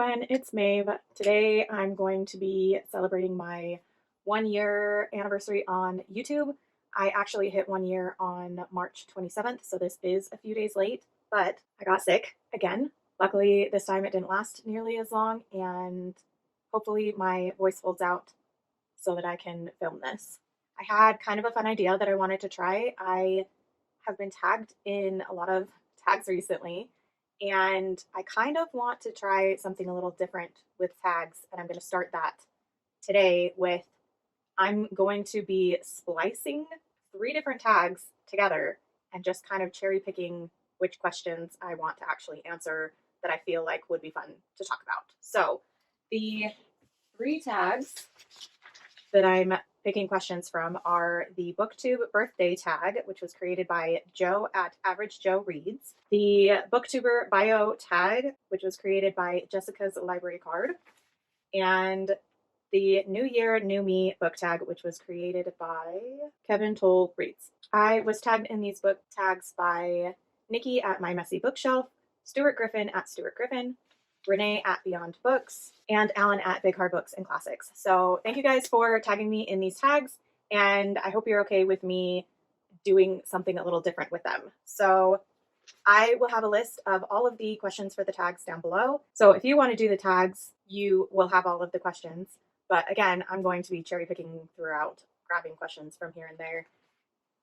everyone, it's Maeve. Today I'm going to be celebrating my 1 year anniversary on YouTube. I actually hit 1 year on March 27th, so this is a few days late, but I got sick again. Luckily, this time it didn't last nearly as long, and hopefully my voice holds out so that I can film this. I had kind of a fun idea that I wanted to try. I have been tagged in a lot of tags recently, and I kind of want to try something a little different with tags, and I'm going to start that today with I'm going to be splicing 3 different tags together and just kind of cherry picking which questions I want to actually answer that I feel like would be fun to talk about. So the 3 tags that I'm picking questions from are the Booktube Birthday tag, which was created by Joe at Average Joe Reads, the Booktuber Bio tag, which was created by Jessica's Library Card, and the New Year, New Me book tag, which was created by Kevin Toll Reads. I was tagged in these book tags by Nikki at My Messy Bookshelf, Stuart Griffin at Stuart Griffin, Renee at Beyond Books, and Alan at Big Hard Books and Classics. So thank you guys for tagging me in these tags, and I hope you're okay with me doing something a little different with them. So I will have a list of all of the questions for the tags down below. So if you want to do the tags, you will have all of the questions. But again, I'm going to be cherry picking throughout, grabbing questions from here and there.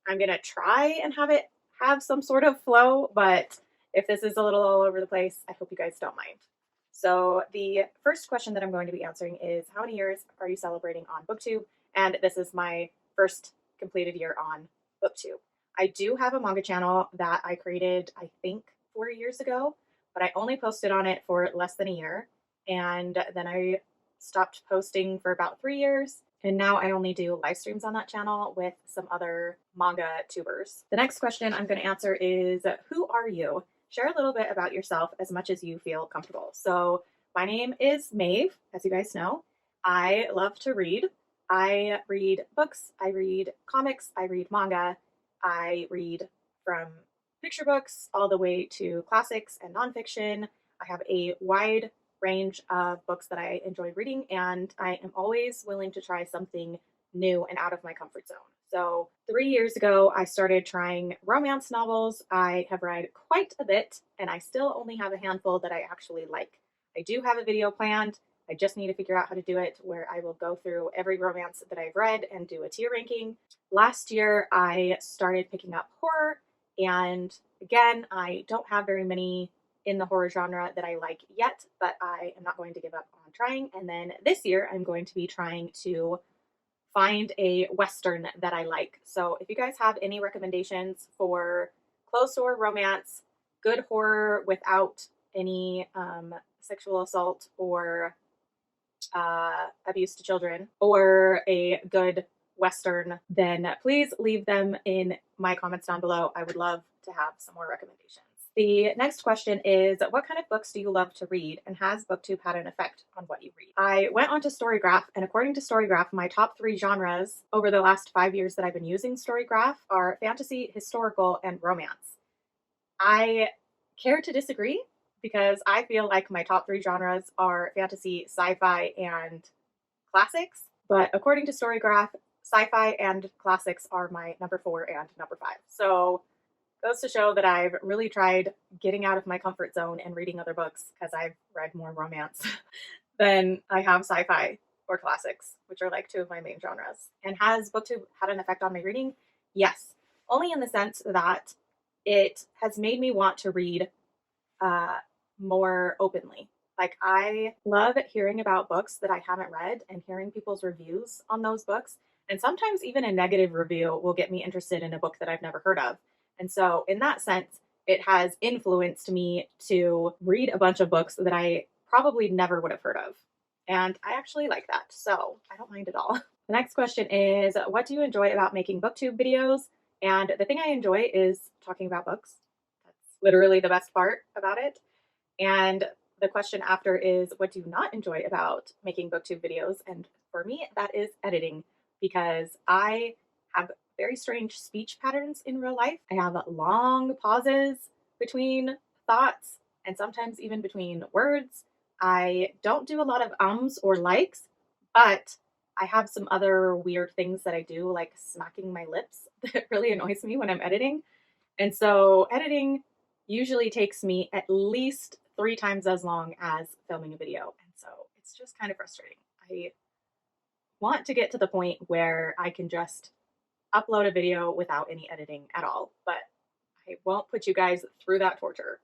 I'm going to try and have it have some sort of flow, but if this is a little all over the place, I hope you guys don't mind. So the first question that I'm going to be answering is, how many years are you celebrating on Booktube? And this is my first completed year on Booktube. I do have a manga channel that I created, I think, 4 years ago, but I only posted on it for less than a year. And then I stopped posting for about 3 years. And now I only do live streams on that channel with some other manga tubers. The next question I'm going to answer is, who are you? Share a little bit about yourself as much as you feel comfortable. So my name is Maeve, as you guys know. I love to read. I read books, I read comics, I read manga. I read from picture books all the way to classics and nonfiction. I have a wide range of books that I enjoy reading, and I am always willing to try something new and out of my comfort zone. So 3 years ago, I started trying romance novels. I have read quite a bit, and I still only have a handful that I actually like. I do have a video planned. I just need to figure out how to do it, where I will go through every romance that I've read and do a tier ranking. Last year, I started picking up horror, and again, I don't have very many in the horror genre that I like yet, but I am not going to give up on trying. And then this year, I'm going to be trying to find a Western that I like. So if you guys have any recommendations for closed door romance, good horror without any sexual assault or abuse to children, or a good Western, then please leave them in my comments down below. I would love to have some more recommendations. The next question is, what kind of books do you love to read, and has Booktube had an effect on what you read? I went onto Storygraph, and according to Storygraph, my top 3 genres over the last 5 years that I've been using Storygraph are fantasy, historical, and romance. I care to disagree, because I feel like my top 3 genres are fantasy, sci-fi, and classics. But according to Storygraph, sci-fi and classics are my number 4 and number 5. So goes to show that I've really tried getting out of my comfort zone and reading other books, because I've read more romance than I have sci-fi or classics, which are like 2 of my main genres. And has Booktube had an effect on my reading? Yes, only in the sense that it has made me want to read more openly. Like, I love hearing about books that I haven't read and hearing people's reviews on those books. And sometimes even a negative review will get me interested in a book that I've never heard of. And so in that sense, it has influenced me to read a bunch of books that I probably never would have heard of. And I actually like that, so I don't mind at all. The next question is, what do you enjoy about making Booktube videos? And the thing I enjoy is talking about books. That's literally the best part about it. And the question after is, what do you not enjoy about making Booktube videos? And for me, that is editing, because I have very strange speech patterns in real life. I have long pauses between thoughts, and sometimes even between words, I don't do a lot of ums or likes, but I have some other weird things that I do, like smacking my lips, that really annoys me when I'm editing. And so editing usually takes me at least 3 times as long as filming a video. And so it's just kind of frustrating. I want to get to the point where I can just upload a video without any editing at all, but I won't put you guys through that torture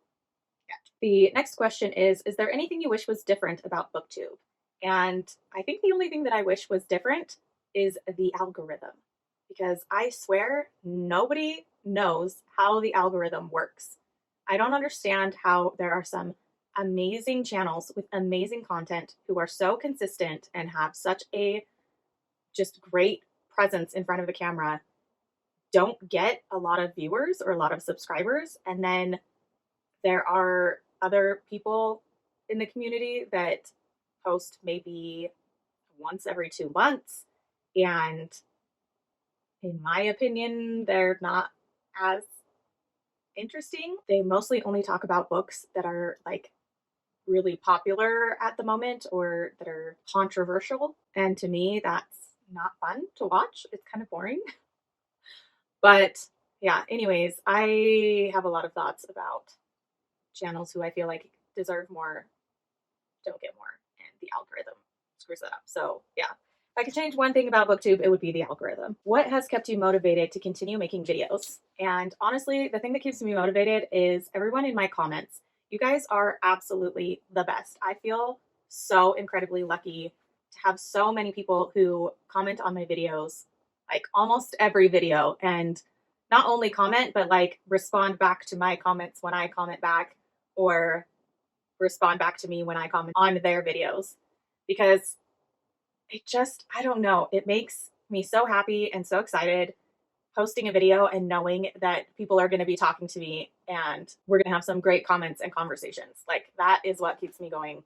yet. The next question is there anything you wish was different about Booktube? And I think the only thing that I wish was different is the algorithm, because I swear nobody knows how the algorithm works. I don't understand how there are some amazing channels with amazing content who are so consistent and have such a just great presence in front of the camera, don't get a lot of viewers or a lot of subscribers. And then there are other people in the community that post maybe once every 2 months. And in my opinion, they're not as interesting. They mostly only talk about books that are like really popular at the moment or that are controversial. And to me, that's not fun to watch. It's kind of boring. But yeah, anyways, I have a lot of thoughts about channels who I feel like deserve more, don't get more, and the algorithm screws that up. So yeah, if I could change one thing about Booktube, it would be the algorithm. What has kept you motivated to continue making videos? And honestly, the thing that keeps me motivated is everyone in my comments. You guys are absolutely the best. I feel so incredibly lucky to have so many people who comment on my videos, like almost every video, and not only comment, but like respond back to my comments when I comment back, or respond back to me when I comment on their videos, because it just, I don't know, it makes me so happy and so excited posting a video and knowing that people are going to be talking to me and we're going to have some great comments and conversations. Like that is what keeps me going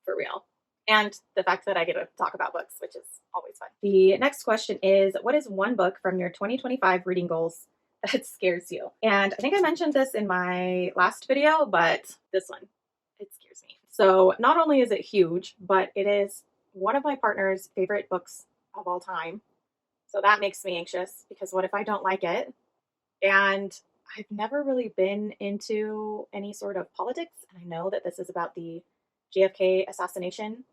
for real. And the fact that I get to talk about books, which is always fun. The next question is, what is one book from your 2025 reading goals that scares you? And I think I mentioned this in my last video, but this one, it scares me. So not only is it huge, but it is one of my partner's favorite books of all time. So that makes me anxious, because what if I don't like it? And I've never really been into any sort of politics. And I know that this is about the JFK assassination.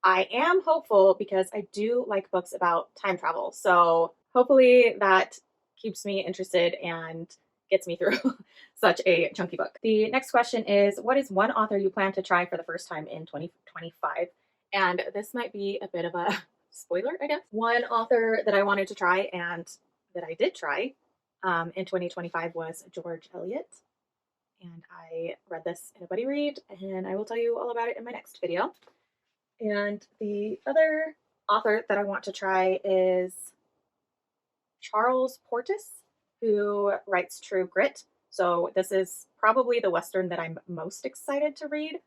I am hopeful because I do like books about time travel. So hopefully that keeps me interested and gets me through such a chunky book. The next question is, what is one author you plan to try for the first time in 2025? And this might be a bit of a spoiler, I guess. One author that I wanted to try and that I did try in 2025 was George Eliot. And I read this in a buddy read, and I will tell you all about it in my next video. And the other author that I want to try is Charles Portis, who writes True Grit. So this is probably the Western that I'm most excited to read.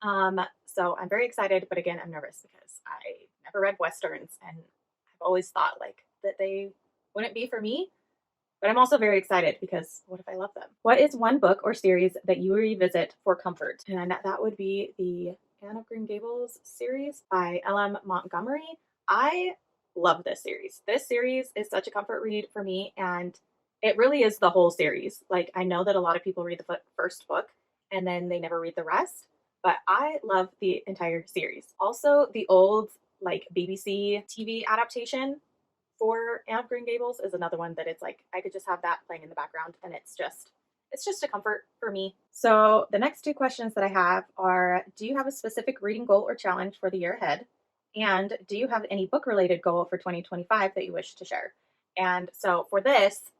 So I'm very excited, but again, I'm nervous because I never read Westerns and I've always thought like that they wouldn't be for me. But I'm also very excited because what if I love them? What is one book or series that you revisit for comfort? And that would be the Anne of Green Gables series by L.M. Montgomery. I love this series. This series is such a comfort read for me, and it really is the whole series. Like, I know that a lot of people read the first book and then they never read the rest, but I love the entire series. Also, the old like BBC TV adaptation for Anne of Green Gables is another one that it's like I could just have that playing in the background, and it's just a comfort for me. So the next 2 questions that I have are, do you have a specific reading goal or challenge for the year ahead? And do you have any book related goal for 2025 that you wish to share? And so for this,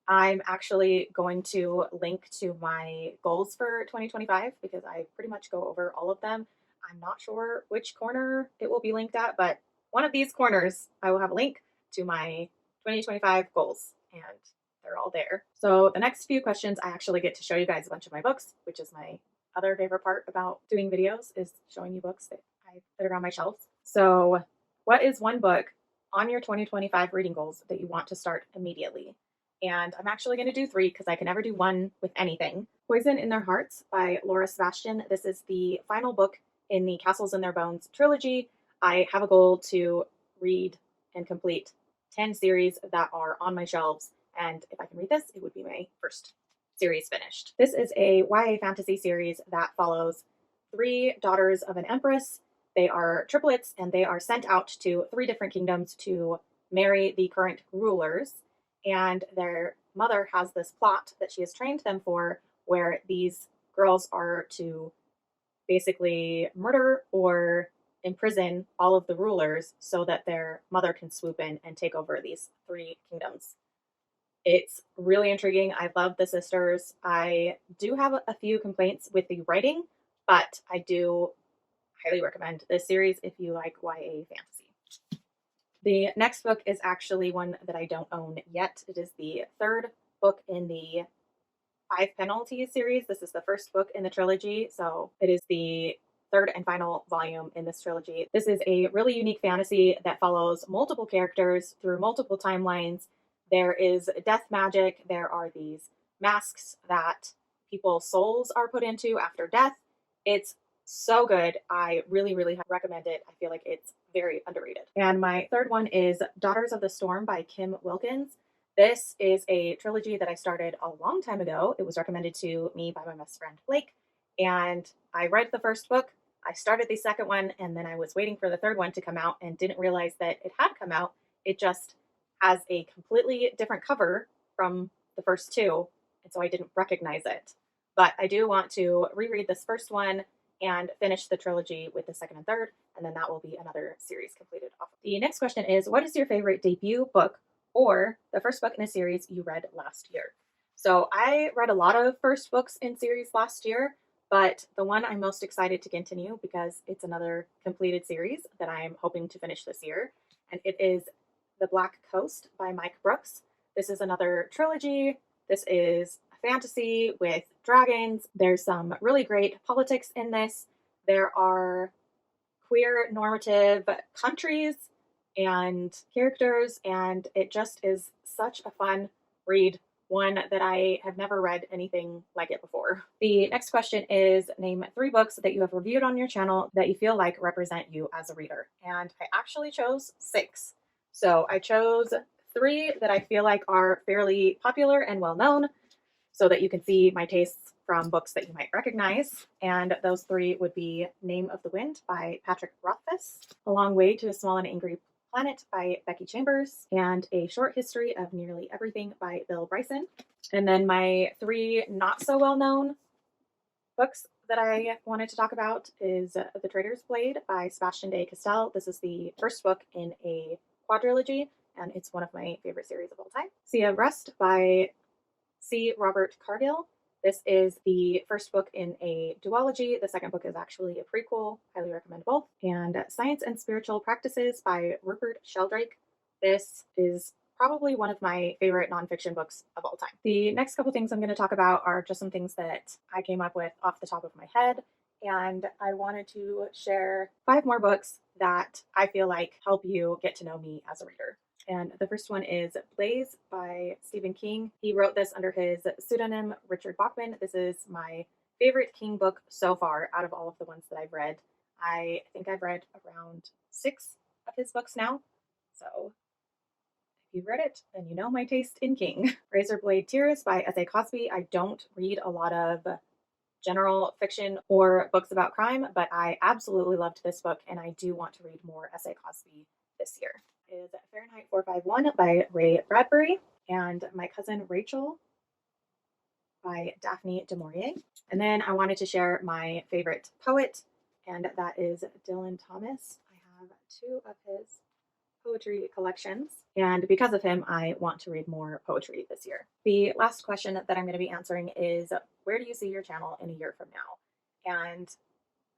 I'm actually going to link to my goals for 2025 because I pretty much go over all of them. I'm not sure which corner it will be linked at, but one of these corners I will have a link to my 2025 goals, and they're all there. So the next few questions, I actually get to show you guys a bunch of my books, which is my other favorite part about doing videos, is showing you books that I put around my shelves. So what is one book on your 2025 reading goals that you want to start immediately? and I'm actually going to do 3 because I can never do 1 with anything. Poison in Their Hearts by Laura Sebastian. This is the final book in the Castles in Their Bones trilogy. I have a goal to read and complete 10 series that are on my shelves, and if I can read this, it would be my first series finished. This is a YA fantasy series that follows 3 daughters of an empress. They are triplets, and they are sent out to 3 different kingdoms to marry the current rulers. And their mother has this plot that she has trained them for, where these girls are to basically murder or imprison all of the rulers so that their mother can swoop in and take over these 3 kingdoms. It's really intriguing. I love the sisters. I do have a few complaints with the writing, but I do highly recommend this series if you like YA fantasy. The next book is actually one that I don't own yet. It is the 3rd book in the 5 Penalties series. This is the 1st book in the trilogy, so it is the 3rd and final volume in this trilogy. This is a really unique fantasy that follows multiple characters through multiple timelines. There is death magic. There are these masks that people's souls are put into after death. It's so good. I really, really recommend it. I feel like it's very underrated. And my 3rd one is Daughters of the Storm by Kim Wilkins. This is a trilogy that I started a long time ago. It was recommended to me by my best friend Blake, and I read the 1st book. I started the 2nd one, and then I was waiting for the 3rd one to come out and didn't realize that it had come out. It just has a completely different cover from the first 2, and so I didn't recognize it. But I do want to reread this 1st one and finish the trilogy with the 2nd and 3rd, and then that will be another series completed off. The next question is, what is your favorite debut book or the 1st book in a series you read last year? So I read a lot of 1st books in series last year, but the one I'm most excited to continue because it's another completed series that I'm hoping to finish this year, and it is The Black Coast by Mike Brooks. This is another trilogy. This is a fantasy with dragons. There's some really great politics in this. There are queer normative countries and characters, and it just is such a fun read, one that I have never read anything like it before. The next question is, name 3 books that you have reviewed on your channel that you feel like represent you as a reader. And I actually chose 6. So I chose 3 that I feel like are fairly popular and well known, so that you can see my tastes from books that you might recognize. And those 3 would be Name of the Wind by Patrick Rothfuss, A Long Way to a Small and Angry Planet by Becky Chambers, and A Short History of Nearly Everything by Bill Bryson. And then my 3 not so well known books that I wanted to talk about is The Traitor's Blade by Sebastian de Castell. This is the 1st book in a quadrilogy, and it's one of my favorite series of all time. Sea of Rust by C. Robert Cargill. This is the 1st book in a duology. The 2nd book is actually a prequel. Highly recommend both. And Science and Spiritual Practices by Rupert Sheldrake. This is probably one of my favorite nonfiction books of all time. The next couple things I'm going to talk about are just some things that I came up with off the top of my head. And I wanted to share 5 more books that I feel like help you get to know me as a reader. And the first one is Blaze by Stephen King. He wrote this under his pseudonym Richard Bachman. This is my favorite King book so far out of all of the ones that I've read. I think I've read around 6 of his books now. So if you've read it, then you know my taste in King. Razorblade Tears by S.A. Cosby. I don't read a lot of general fiction or books about crime, but I absolutely loved this book, and I do want to read more S.A. Cosby this year. Is Fahrenheit 451 by Ray Bradbury, and My Cousin Rachel by Daphne du Maurier. And then I wanted to share my favorite poet, and that is Dylan Thomas. I have 2 of his poetry collections, and because of him, I want to read more poetry this year. The last question that I'm going to be answering is, where do you see your channel in a year from now? And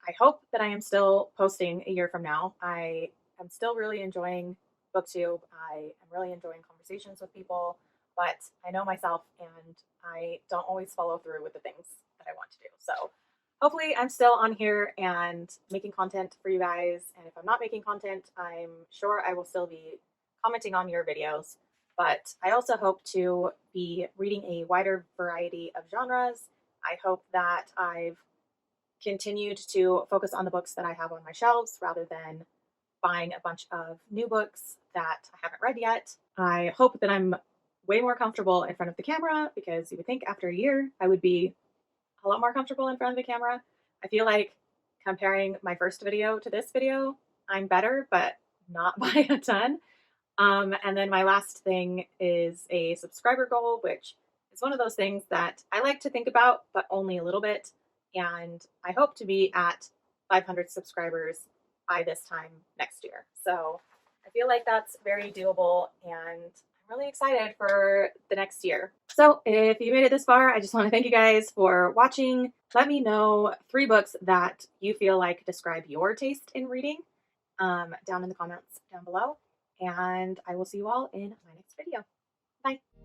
I hope that I am still posting a year from now. I am still really enjoying Booktube. I am really enjoying conversations with people, but I know myself and I don't always follow through with the things that I want to do. So hopefully I'm still on here and making content for you guys. And if I'm not making content, I'm sure I will still be commenting on your videos. but I also hope to be reading a wider variety of genres. I hope that I've continued to focus on the books that I have on my shelves rather than buying a bunch of new books that I haven't read yet. I hope that I'm way more comfortable in front of the camera because you would think after a year I would be a lot more comfortable in front of the camera. I feel like comparing my first video to this video, I'm better, but not by a ton. And then my last thing is a subscriber goal, which is one of those things that I like to think about, but only a little bit. And I hope to be at 500 subscribers by this time next year. So I feel like that's very doable, and I'm really excited for the next year. So if you made it this far, I just want to thank you guys for watching. Let me know 3 books that you feel like describe your taste in reading down in the comments down below. And I will see you all in my next video. Bye.